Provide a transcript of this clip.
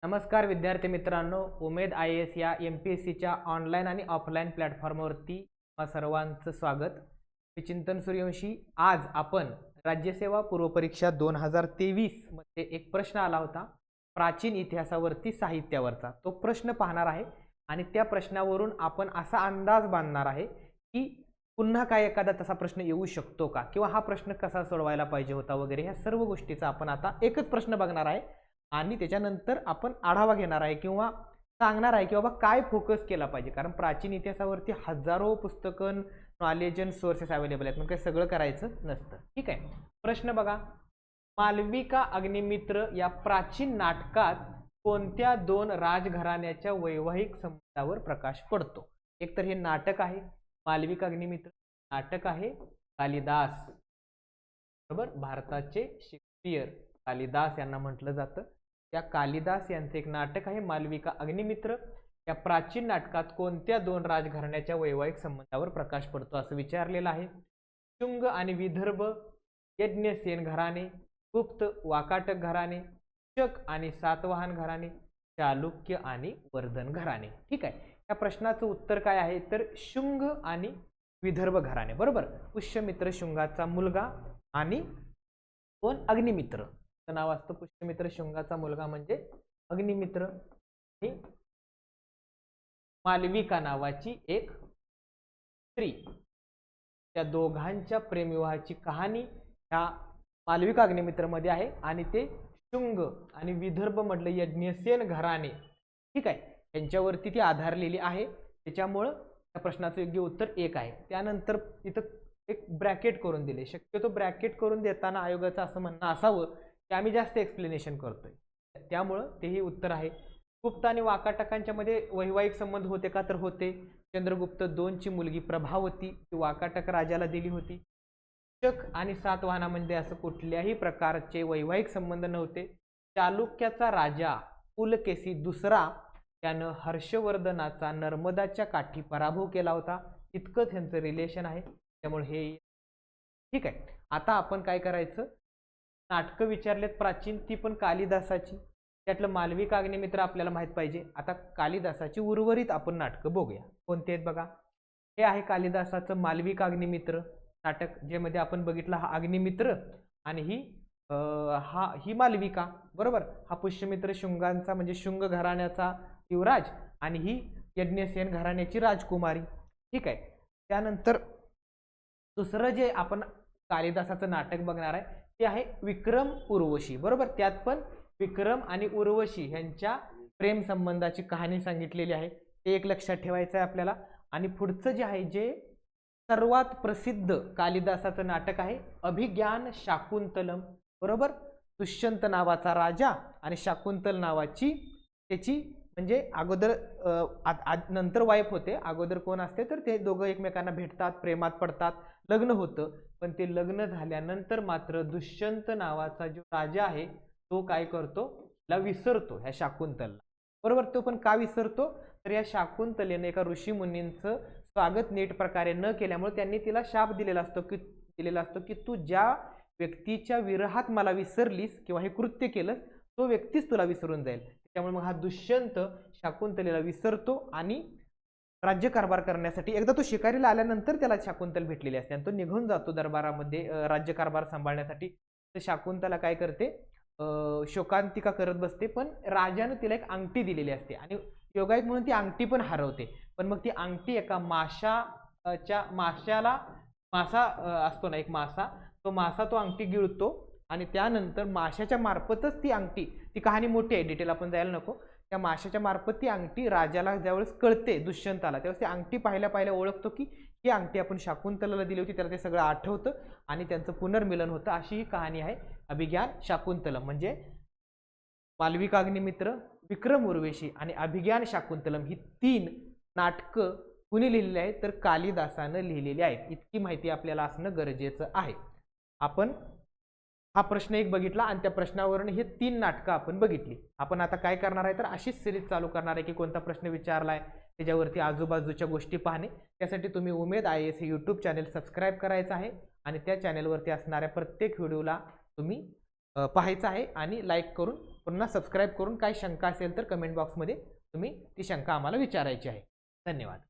नमस्कार विद्यार्थी मित्रांनो, उमेद IAS या MPSCच्या ऑनलाईन आणि ऑफलाईन प्लॅटफॉर्मवरती सर्वांचं स्वागत. मी चिंतन सूर्यवंशी. आज आपण राज्यसेवा पूर्व परीक्षा 2023 मध्ये एक प्रश्न आला होता प्राचीन इतिहासावरती साहित्यावरचा. तो प्रश्न पाहणार आहे आणि त्या प्रश्नावरून आपण असा अंदाज बांधणार आहे की पुन्हा काय एखादा तसा प्रश्न येऊ शकतो का, किंवा हा प्रश्न कसा सोडवायला पाहिजे होता वगैरे. ह्या सर्व गोष्टीचा आपण आता एकच प्रश्न बघणार आहे आणि त्याच्यानंतर आपण आढावा घेणार आहे किंवा सांगणार आहे की बाबा काय फोकस केला पाहिजे. कारण प्राचीन इतिहासावरती हजारो पुस्तकं, नॉलेज अँड सोर्सेस अवेलेबल आहेत, मग काही सगळं करायचं नसतं. ठीक आहे, प्रश्न बघा. मालविका अग्निमित्र या प्राचीन नाटकात कोणत्या दोन राजघराण्याच्या वैवाहिक संबंधावर प्रकाश पडतो? एक तर हे नाटक आहे मालविका अग्निमित्र, नाटक आहे कालिदास, बरोबर. भारताचे शेक्सपियर कालिदास यांना म्हटलं जातं. त्या कालिदास यांचे एक नाटक आहे मालविका अग्निमित्र. या प्राचीन नाटकात कोणत्या दोन राजघराण्याच्या वैवाहिक संबंधावर प्रकाश पडतो असं विचारलेलं आहे. शुंग आणि विदर्भ, यज्ञसेन घराणे, गुप्त वाकाटक घराणे, शक आणि सातवाहन घराणे, चालुक्य आणि वर्धन घराणे. ठीक आहे, या प्रश्नाचं उत्तर काय आहे तर शुंग आणि विदर्भ घराणे, बरोबर. पुष्यमित्र शुंगाचा मुलगा आणि कोण? अग्निमित्र. नाव असतं पुष्यमित्र शुंगाचा मुलगा म्हणजे अग्निमित्र. ही मालविका नावाची एक स्त्री. त्या दोघांच्या प्रेमविवाहाची कहाणी ह्या मालविका अग्निमित्र मध्ये आहे आणि ते शुंग आणि विदर्भ मधलं यज्ञसेन घराणे, ठीक आहे, यांच्यावरती ती आधारलेली आहे. त्याच्यामुळं त्या प्रश्नाचं योग्य उत्तर 1 आहे. त्यानंतर इथं एक ब्रॅकेट करून दिले. शक्यतो ब्रॅकेट करून देताना आयोगाचं असं म्हणणं असावं की आम्ही जास्त एक्सप्लेनेशन करतोय, त्यामुळं तेही उत्तर आहे. गुप्त आणि वाकाटकांच्या मध्ये वैवाहिक संबंध होते का तर होते. चंद्रगुप्त 2 ची मुलगी प्रभावती ती वाकाटक राजाला दिली होती. शक आणि सातवाहनामध्ये असं कुठल्याही प्रकारचे वैवाहिक संबंध नव्हते. चालुक्याचा राजा पुलकेशी दुसरा त्यानं हर्षवर्धनाचा नर्मदाच्या काठी पराभव केला होता. इतकंच ह्यांचं रिलेशन आहे, त्यामुळे हे ठीक आहे. आता आपण काय करायचं, नाटकं विचारलेत प्राचीन, ती पण कालिदासाची. त्यातलं मालविका अग्निमित्र आपल्याला माहित पाहिजे. आता कालिदासाची उर्वरित आपण नाटकं बघूया. कोणते आहेत बघा. हे आहे कालिदासाचं मालविका अग्निमित्र नाटक, ज्यामध्ये आपण बघितलं हा अग्निमित्र आणि ही मालविका, बरोबर. हा पुष्यमित्र शुंगांचा म्हणजे शुंग घराण्याचा युवराज आणि ही यज्ञसेन घराण्याची राजकुमारी, ठीक आहे. त्यानंतर दुसरं जे आपण कालिदासाचं नाटक बघणार आहे ते आहे विक्रम उर्वशी, बरोबर. त्यात पण विक्रम आणि उर्वशी यांच्या प्रेम संबंधाची कहाणी सांगितलेली आहे. ते एक लक्षात ठेवायचं आहे आपल्याला. आणि पुढचं जे आहे, जे सर्वात प्रसिद्ध कालिदासाचं नाटक आहे अभिज्ञान शाकुंतलम, बरोबर. दुष्यंत नावाचा राजा आणि शाकुंतल नावाची त्याची म्हणजे अगोदर नंतर वाईफ होते, अगोदर कोण असते तर ते दोघं एकमेकांना भेटतात, प्रेमात पडतात, लग्न होतं. पण ते लग्न झाल्यानंतर मात्र दुष्यंत नावाचा जो राजा आहे तो काय करतो, त्याला विसरतो ह्या शाकुंतलला, बरोबर. तो पण का विसरतो तर या शाकुंतलेने एका ऋषीमुनींचं स्वागत नीट प्रकारे न केल्यामुळे त्यांनी तिला शाप दिलेला असतो की तू ज्या व्यक्तीच्या विरहात मला विसरलीस किंवा हे कृत्य केलं तो व्यक्तीच तुला विसरून जाईल. त्यामुळे मग हा दुष्यंत शाकुंतलेला विसरतो आणि राज्यकारभार करण्यासाठी एकदा तो शिकारीला आल्यानंतर त्याला शाकुंतल भेटलेली असते आणि तो निघून जातो दरबारामध्ये राज्यकारभार सांभाळण्यासाठी. तर शाकुंतला काय करते, शोकांतिका करत बसते. पण राजाने तिला एक अंगठी दिलेली असते आणि योगायोग म्हणून ती अंगठी पण हरवते. पण मग ती अंगठी एका मासा असतो ना, एक मासा, तो मासा तो अंगठी गिळतो आणि त्यानंतर माशाच्या मार्फतच ती अंगठी, ती कहाणी मोठी आहे, डिटेल आपण जायला नको. त्या माशाच्या मार्फत ती अंगठी राजाला ज्यावेळेस कळते दुष्यंताला, त्यावेळेस ती अंगठी पाहिल्या ओळखतो की ही अंगठी आपण शाकुंतलाला दिली होती. त्याला ते सगळं आठवतं आणि त्यांचं पुनर्मिलन होतं. अशी ही कहाणी आहे अभिज्ञान शाकुंतलम. म्हणजे मालविका अग्निमित्र, विक्रम उर्वशी आणि अभिज्ञान शाकुंतलम ही 3 नाटकं कुणी लिहिलेली आहेत तर कालिदासानं लिहिलेली आहेत. इतकी माहिती आपल्याला असणं गरजेचं आहे. आपण हा प्रश्न एक बघितला आणि त्या प्रश्नावरून हे 3 नाटकं आपण बघितली. आपण आता काय करणार आहे तर अशीच सिरीज चालू करणार आहे की कोणता प्रश्न विचारलाय त्याच्यावरती आजूबाजूच्या गोष्टी पाहणे. त्यासाठी तुम्ही उमेद IAS हे यूट्यूब चॅनल सबस्क्राईब करायचं आहे आणि त्या चॅनलवरती असणाऱ्या प्रत्येक व्हिडिओला तुम्ही पाहायचं आहे आणि लाईक करून पुन्हा सबस्क्राईब करून काय शंका असेल तर कमेंट बॉक्समध्ये तुम्ही ती शंका आम्हाला विचारायची आहे. धन्यवाद.